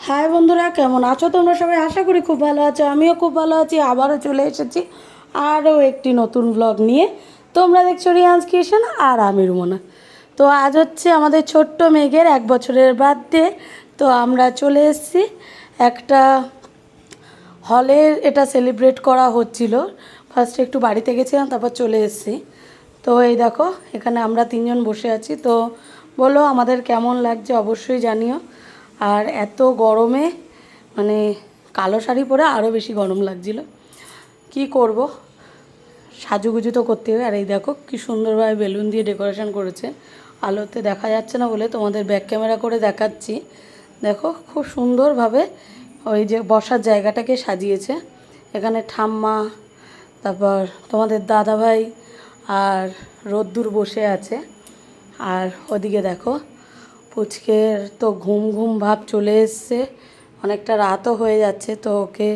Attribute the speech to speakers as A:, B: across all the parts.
A: High বন্ধুরা, কেমন আছো তোমরা সবাই? আশা করি খুব ভালো আছো। আমিও খুব ভালো আছি। আবারও চলে এসেছি আরও একটি নতুন ব্লগ নিয়ে। তোমরা দেখছো রিয়ান্স ক্রিয়েশন আর আমি রুমনা। তো আজ হচ্ছে আমাদের ছোট্ট মেঘের 1 বছরের বার্থডে। তো আমরা চলে এসেছি একটা হলে, এটা সেলিব্রেট করা হচ্ছিল। ফার্স্টে একটু বাড়িতে গেছিলাম, তারপর চলে এসেছি। তো এই দেখো, এখানে আমরা 3জন বসে আছি। তো বলো আমাদের কেমন লাগছে অবশ্যই জানিও। আর এত গরমে মানে কালো শাড়ি পরে আরও বেশি গরম লাগছিল। কি করব, সাজুগুজু তো করতে হবে। আর এই দেখো কি সুন্দরভাবে বেলুন দিয়ে ডেকোরেশন করেছে। আলোতে দেখা যাচ্ছে না বলে তোমাদের ব্যাক ক্যামেরা করে দেখাচ্ছি। দেখো খুব সুন্দরভাবে ওই যে বসার জায়গাটাকে সাজিয়েছে। এখানে ঠাম্মা, তারপর তোমাদের দাদাভাই আর রোদ্দুর বসে আছে। আর ওদিকে দেখো পুচকের তো ঘুম ঘুম ভাব চলে এসছে, অনেকটা রাতও হয়ে যাচ্ছে। তো ওকে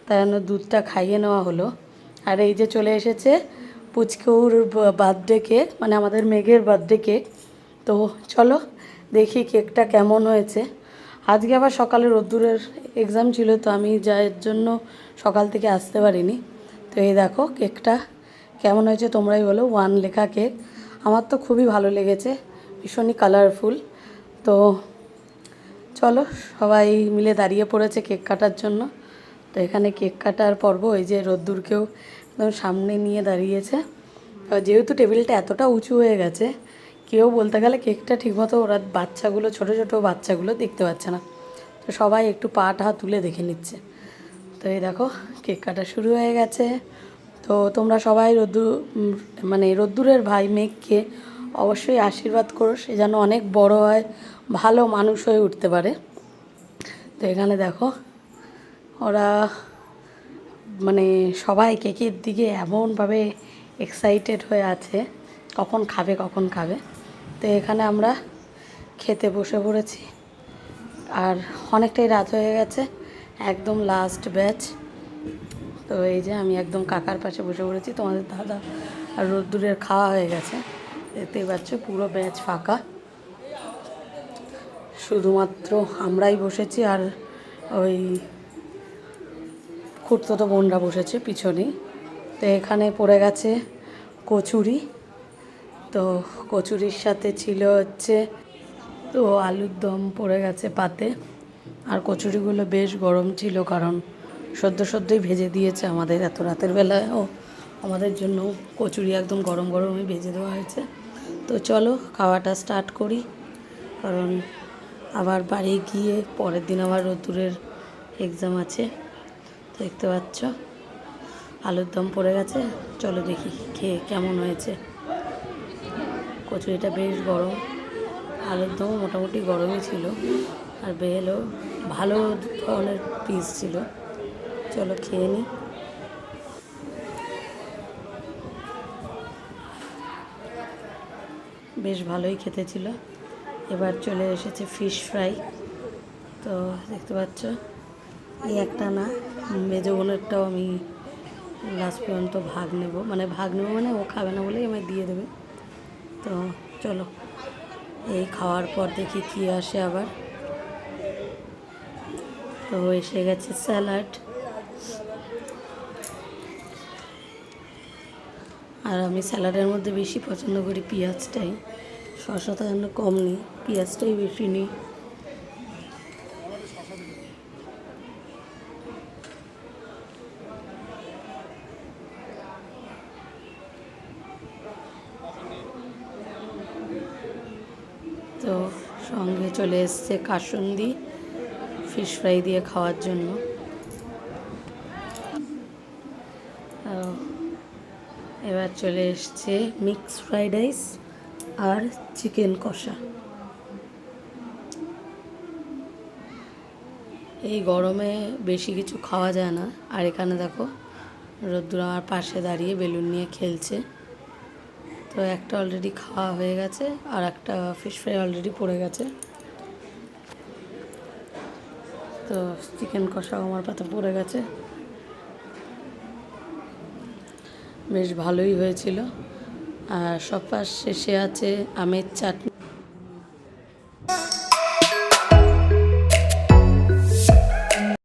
A: তাই জন্য দুধটা খাইয়ে নেওয়া হলো। আর এই যে চলে এসেছে পুচকুর বার্থডে কেক, মানে আমাদের মেঘের বার্থডে কেক। তো চলো দেখি কেকটা কেমন হয়েছে। আজকে আবার সকালে রোদ্দুরের এক্সাম ছিল, তো আমি যার জন্য সকাল থেকে আসতে পারিনি। তো এই দেখো কেকটা কেমন হয়েছে তোমরাই বলো। 1 লেখা কেক, আমার তো খুবই ভালো লেগেছে, ভীষণই কালারফুল। তো চলো সবাই মিলে দাঁড়িয়ে পড়েছে কেক কাটার জন্য। তো এখানে কেক কাটার পর্ব, এই যে রোদ্দুরকেও একদম সামনে নিয়ে দাঁড়িয়েছে। যেহেতু টেবিলটা এতটা উঁচু হয়ে গেছে, কেউ বলতে গেলে কেকটা ঠিকমতো ওরা বাচ্চাগুলো, ছোটো ছোটো বাচ্চাগুলো দেখতে পাচ্ছে না। তো সবাই একটু পা টা তুলে দেখে নিচ্ছে। তো এই দেখো কেক কাটা শুরু হয়ে গেছে। তো তোমরা সবাই মানে রোদ্দুরের ভাই মেঘকে অবশ্যই আশীর্বাদ করো, সে যেন অনেক বড় হয়, ভালো মানুষ হয়ে উঠতে পারে। তো এখানে দেখো ওরা মানে সবাই কেকের দিকে এমনভাবে এক্সাইটেড হয়ে আছে, কখন খাবে কখন খাবে। তো এখানে আমরা খেতে বসে পড়েছি। আর অনেকটাই রাত হয়ে গেছে, একদম লাস্ট ব্যাচ। তো এই যে আমি একদম কাকার পাশে বসে পড়েছি। তোমাদের দাদা আর রোদ্দুরের খাওয়া হয়ে গেছে, দেখতেই পাচ্ছ পুরো ব্যাচ ফাঁকা, শুধুমাত্র আমরাই বসেছি। আর ওই খুড়তুতো বোনরা বসেছে পিছনেই। তো এখানে পড়ে গেছে কচুরি। তো কচুরির সাথে ছিল হচ্ছে তো আলুর দম পড়ে গেছে পাতে। আর কচুরিগুলো বেশ গরম ছিল, কারণ সদ্যই ভেজে দিয়েছে আমাদের এত রাতের বেলায়ও আমাদের জন্য কচুরি একদম গরম গরমই ভেজে দেওয়া হয়েছে। তো চলো খাওয়াটা স্টার্ট করি, কারণ আবার বাড়ি গিয়ে পরের দিন আবার রোদ্দুরের এক্সাম আছে। তো দেখতে পাচ্ছ আলুর দম পড়ে গেছে। চলো দেখি খেয়ে কেমন হয়েছে। কচুরিটা বেশ গরম, আলুর দমও মোটামুটি গরমই ছিল, আর বেলও ভালো ধরনের পিস ছিল। চলো খেয়ে নিই। বেশ ভালোই খেতে ছিল। এবার চলে এসেছে ফিশ ফ্রাই। তো দেখতে পাচ্ছ এই একটা না, মেজো বোনেরটাও আমি লাস্ট পর্যন্ত ভাগ নেব মানে ও খাবে না বলেই আমায় দিয়ে দেবে। তো চলো এই খাওয়ার পর দেখি কী আসে আবার। তো এসে গেছে স্যালাড, আর আমি স্যালাডের মধ্যে বেশি পছন্দ করি পেঁয়াজটাই, শসাটা যেন কম নিই, পেঁয়াজটাই বেশি নিই। তো সঙ্গে চলে এসছে কাসুন্দি ফিশ ফ্রাই দিয়ে খাওয়ার জন্য। এবার চলে এসছে মিক্স ফ্রাইড রাইস আর চিকেন কষা। এই গরমে বেশি কিছু খাওয়া যায় না। আর এখানে দেখো রোদ্দুর আমার পাশে দাঁড়িয়ে বেলুন নিয়ে খেলছে। তো একটা অলরেডি খাওয়া হয়ে গেছে, আর একটা ফিশ ফ্রাই অলরেডি পড়ে গেছে। তো চিকেন কষাও আমার পাতে পড়ে গেছে, বেশ ভালোই হয়েছিল। আর সব শেষে আছে আমের চাটনি।